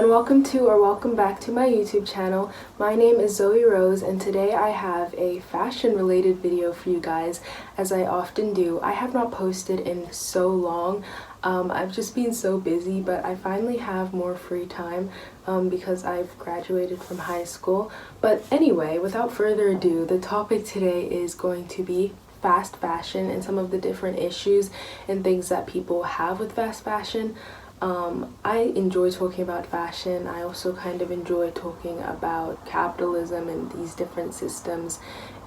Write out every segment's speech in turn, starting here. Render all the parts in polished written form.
and welcome back to my YouTube channel. My name is Zoë-Rose, and today I have a fashion related video for you guys, as I often do. I have not posted in so long. I've just been so busy, but I finally have more free time because I've graduated from high school. But anyway, without further ado, the topic today is going to be fast fashion and some of the different issues and things that people have with fast fashion. I enjoy talking about fashion. I also kind of enjoy talking about capitalism and these different systems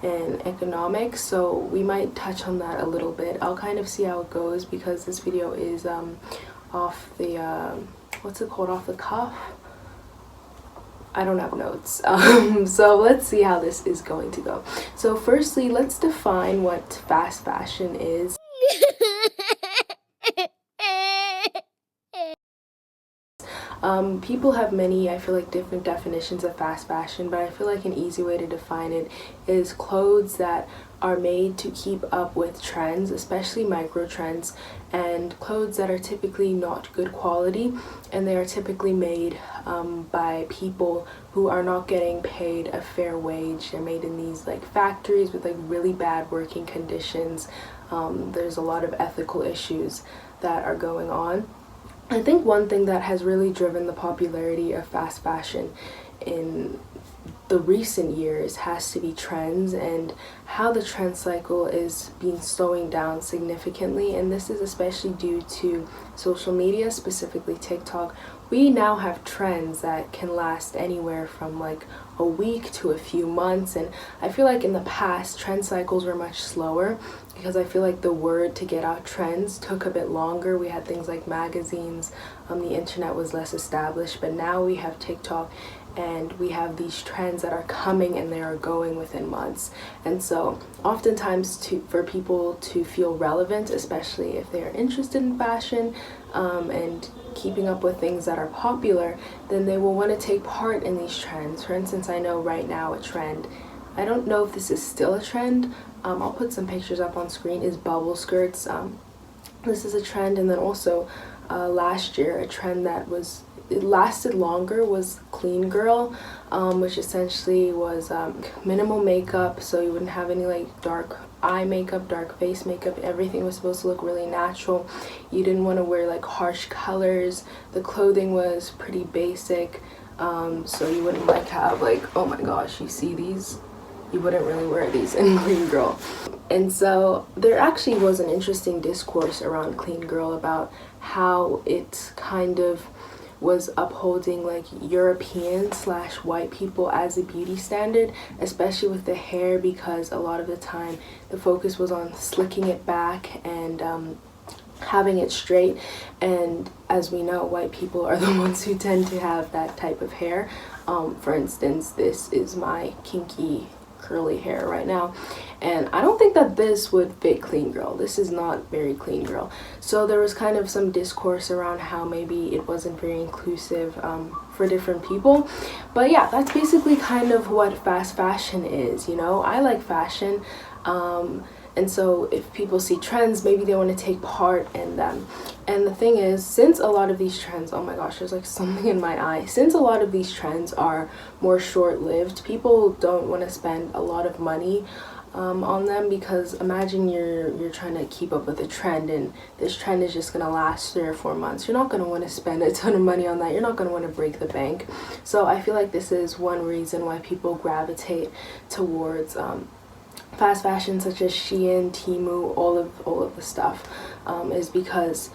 and economics, so we might touch on that a little bit. I'll kind of see how it goes because this video is off the what's it called, off the cuff. I don't have notes, so let's see how this is going to go. So firstly, let's define what fast fashion is. People have many, I feel like, different definitions of fast fashion, but I feel like an easy way to define it is clothes that are made to keep up with trends, especially micro trends, and clothes that are typically not good quality, and they are typically made by people who are not getting paid a fair wage. They're made in these like factories with like really bad working conditions. There's a lot of ethical issues that are going on. I think one thing that has really driven the popularity of fast fashion in the recent years has to be trends, and how the trend cycle is being slowing down significantly, and this is especially due to social media, specifically TikTok. We now have trends that can last anywhere from like a week to a few months, and I feel like in the past trend cycles were much slower because I feel like the word to get out trends took a bit longer. We had things like magazines, the internet was less established, but now we have TikTok and we have these trends that are coming and they are going within months. And so oftentimes for people to feel relevant, especially if they are interested in fashion and keeping up with things that are popular, then they will want to take part in these trends. For instance, I know right now a trend, I don't know if this is still a trend, I'll put some pictures up on screen, is bubble skirts. This is a trend. And then also last year a trend that it lasted longer was clean girl, which essentially was minimal makeup, so you wouldn't have any like dark eye makeup, dark face makeup. Everything was supposed to look really natural. You didn't want to wear like harsh colors. The clothing was pretty basic, so you wouldn't like have like, oh my gosh, you see these? You wouldn't really wear these in clean girl. And so there actually was an interesting discourse around clean girl about how it kind of was upholding like European/white people as a beauty standard, especially with the hair, because a lot of the time the focus was on slicking it back and having it straight, and as we know, white people are the ones who tend to have that type of hair. For instance, this is my kinky curly hair right now, and I don't think that this would fit clean girl. This is not very clean girl. So there was kind of some discourse around how maybe it wasn't very inclusive for different people. But yeah, that's basically kind of what fast fashion is, you know. I like fashion, and so if people see trends, maybe they want to take part in them. And the thing is, since a lot of these trends, oh my gosh, there's like something in my eye. Since a lot of these trends are more short-lived, people don't want to spend a lot of money on them, because imagine you're trying to keep up with a trend and this trend is just going to last 3 or 4 months. You're not going to want to spend a ton of money on that. You're not going to want to break the bank. So I feel like this is one reason why people gravitate towards fast fashion, such as Shein, Temu, all of the stuff, is because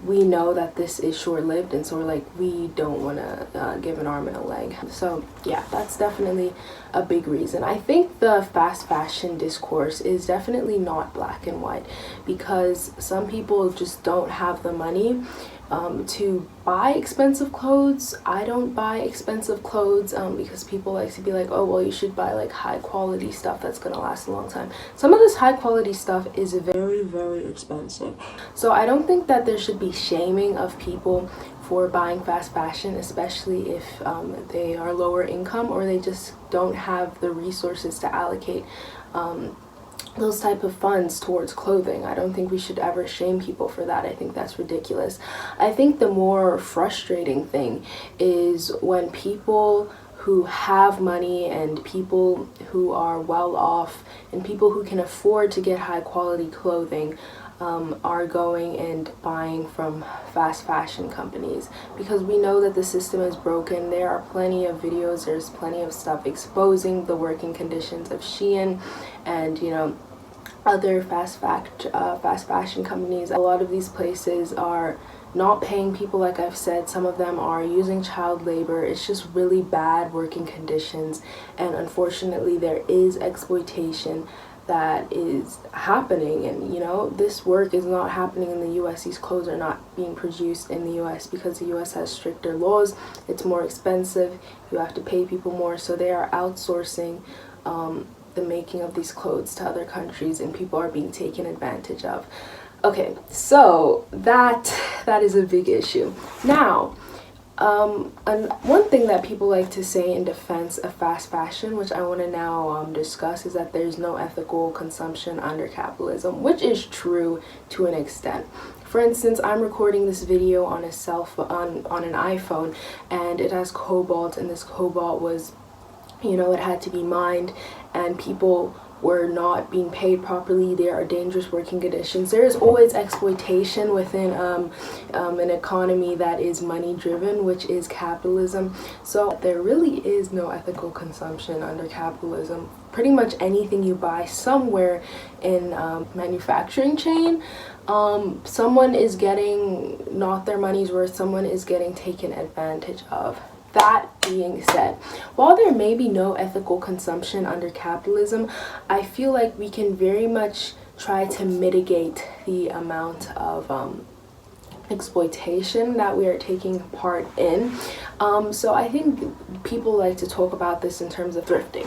we know that this is short-lived, and so we're like, we don't want to give an arm and a leg. So yeah, that's definitely a big reason. I think the fast fashion discourse is definitely not black and white, because some people just don't have the money to buy expensive clothes. I don't buy expensive clothes because people like to be like, oh well, you should buy like high quality stuff that's gonna last a long time. Some of this high quality stuff is very, very expensive. So I don't think that there should be shaming of people for buying fast fashion, especially if they are lower income or they just don't have the resources to allocate those type of funds towards clothing. I don't think we should ever shame people for that. I think that's ridiculous. I think the more frustrating thing is when people who have money and people who are well off and people who can afford to get high quality clothing are going and buying from fast fashion companies, because we know that the system is broken. There are plenty of videos, there's plenty of stuff exposing the working conditions of Shein and, you know, other fast fashion companies. A lot of these places are not paying people, like I've said. Some of them are using child labor. It's just really bad working conditions, and unfortunately there is exploitation that is happening. And you know, this work is not happening in the US. These clothes are not being produced in the US because the US has stricter laws. It's more expensive, you have to pay people more, so they are outsourcing the making of these clothes to other countries, and people are being taken advantage of. Okay, so that is a big issue. Now, and one thing that people like to say in defense of fast fashion, which I want to now discuss, is that there's no ethical consumption under capitalism, which is true to an extent. For instance, I'm recording this video on an iPhone, and it has cobalt, and this cobalt was, you know, it had to be mined, and people were not being paid properly. There are dangerous working conditions. There is always exploitation within an economy that is money driven, which is capitalism. So there really is no ethical consumption under capitalism. Pretty much anything you buy somewhere in manufacturing chain, someone is getting not their money's worth, someone is getting taken advantage of. That being said, while there may be no ethical consumption under capitalism, I feel like we can very much try to mitigate the amount of exploitation that we are taking part in. So I think people like to talk about this in terms of thrifting.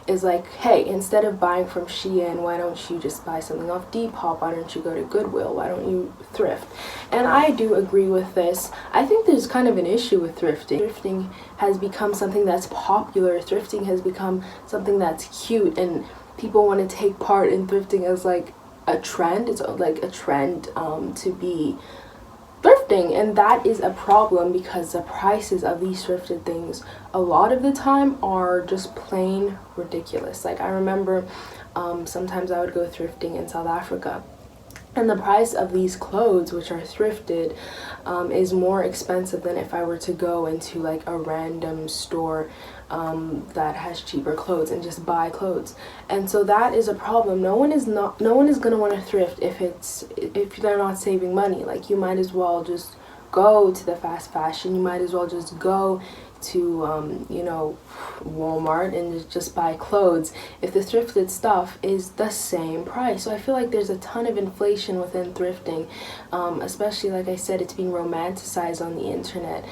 Is like, hey, instead of buying from Shein, why don't you just buy something off Depop? Why don't you go to Goodwill? Why don't you thrift? And I do agree with this. I think there's kind of an issue with thrifting. Thrifting has become something that's popular. Thrifting has become something that's cute, and people want to take part in thrifting as like a trend. It's like a trend to be thrifting, and that is a problem because the prices of these thrifted things a lot of the time are just plain ridiculous. Like I remember sometimes I would go thrifting in South Africa, and the price of these clothes, which are thrifted, is more expensive than if I were to go into like a random store that has cheaper clothes and just buy clothes. And so that is a problem. No one is gonna want to thrift if they're not saving money. Like, you might as well just go to the fast fashion. You might as well just go to you know, Walmart and just buy clothes if the thrifted stuff is the same price. So I feel like there's a ton of inflation within thrifting, especially, like I said, it's being romanticized on the internet,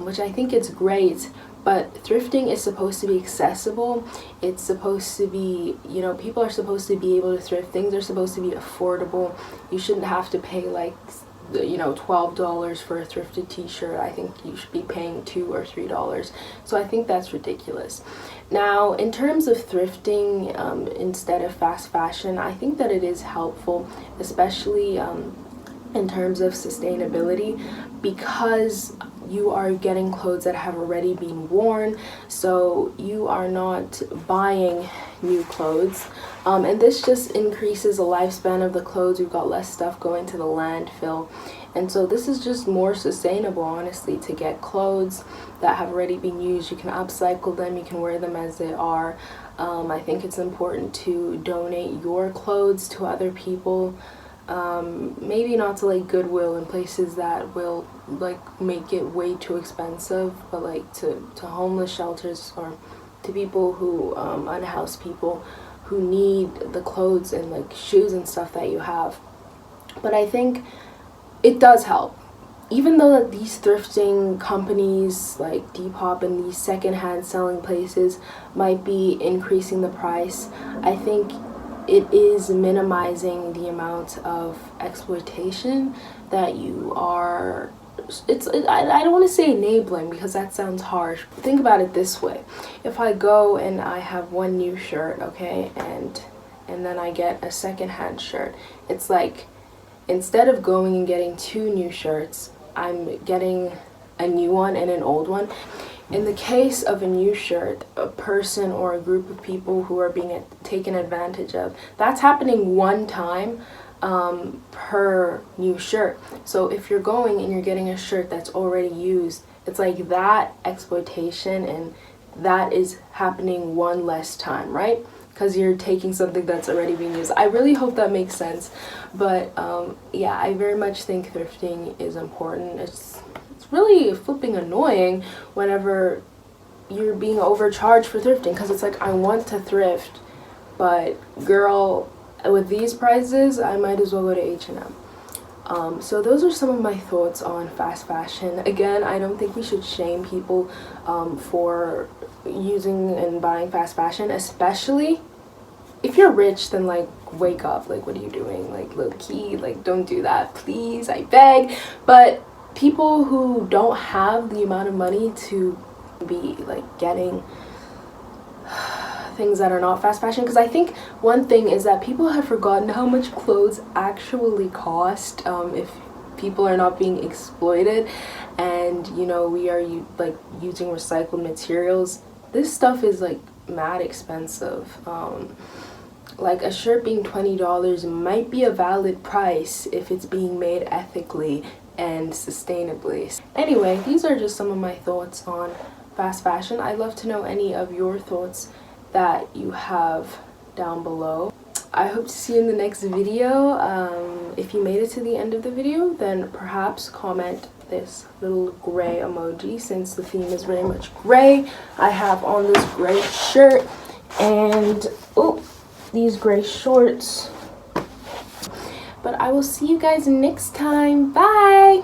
which I think it's great. But thrifting is supposed to be accessible. It's supposed to be, you know, people are supposed to be able to thrift. Things are supposed to be affordable. You shouldn't have to pay like, you know, $12 for a thrifted t-shirt. I think you should be paying $2 or $3. So I think that's ridiculous. Now, in terms of thrifting instead of fast fashion, I think that it is helpful, especially in terms of sustainability, because you are getting clothes that have already been worn, so you are not buying new clothes, and this just increases the lifespan of the clothes. You've got less stuff going to the landfill, and so this is just more sustainable, honestly, to get clothes that have already been used. You can upcycle them, you can wear them as they are. I think it's important to donate your clothes to other people. Maybe not to like Goodwill and places that will like make it way too expensive, but like to homeless shelters or to people who unhoused people who need the clothes and like shoes and stuff that you have. But I think it does help, even though that these thrifting companies like Depop and these secondhand selling places might be increasing the price. I think it is minimizing the amount of exploitation that you are, I don't want to say enabling because that sounds harsh. Think about it this way. If I go and I have one new shirt, okay, and and then I get a secondhand shirt. It's like, instead of going and getting 2 new shirts, I'm getting a new one and an old one. In the case of a new shirt, a person or a group of people who are being taken advantage of, that's happening one time per new shirt. So if you're going and you're getting a shirt that's already used, it's like that exploitation, and that is happening one less time, right? Because you're taking something that's already being used. I really hope that makes sense. But yeah, I very much think thrifting is important. It's really flipping annoying whenever you're being overcharged for thrifting, because it's like, I want to thrift, but girl, with these prices, I might as well go to H&M. So those are some of my thoughts on fast fashion. Again, I don't think we should shame people for using and buying fast fashion, especially if you're rich. Then like, wake up, like, what are you doing? Like, low key, like, don't do that, please, I beg. But people who don't have the amount of money to be like getting things that are not fast fashion, because I think one thing is that people have forgotten how much clothes actually cost if people are not being exploited, and you know, we are like using recycled materials. This stuff is like mad expensive. Like a shirt being $20 might be a valid price if it's being made ethically and sustainably. Anyway, these are just some of my thoughts on fast fashion. I'd love to know any of your thoughts that you have down below. I hope to see you in the next video. If you made it to the end of the video, then perhaps comment this little gray emoji, since the theme is very much gray. I have on this gray shirt and these gray shorts. But I will see you guys next time. Bye!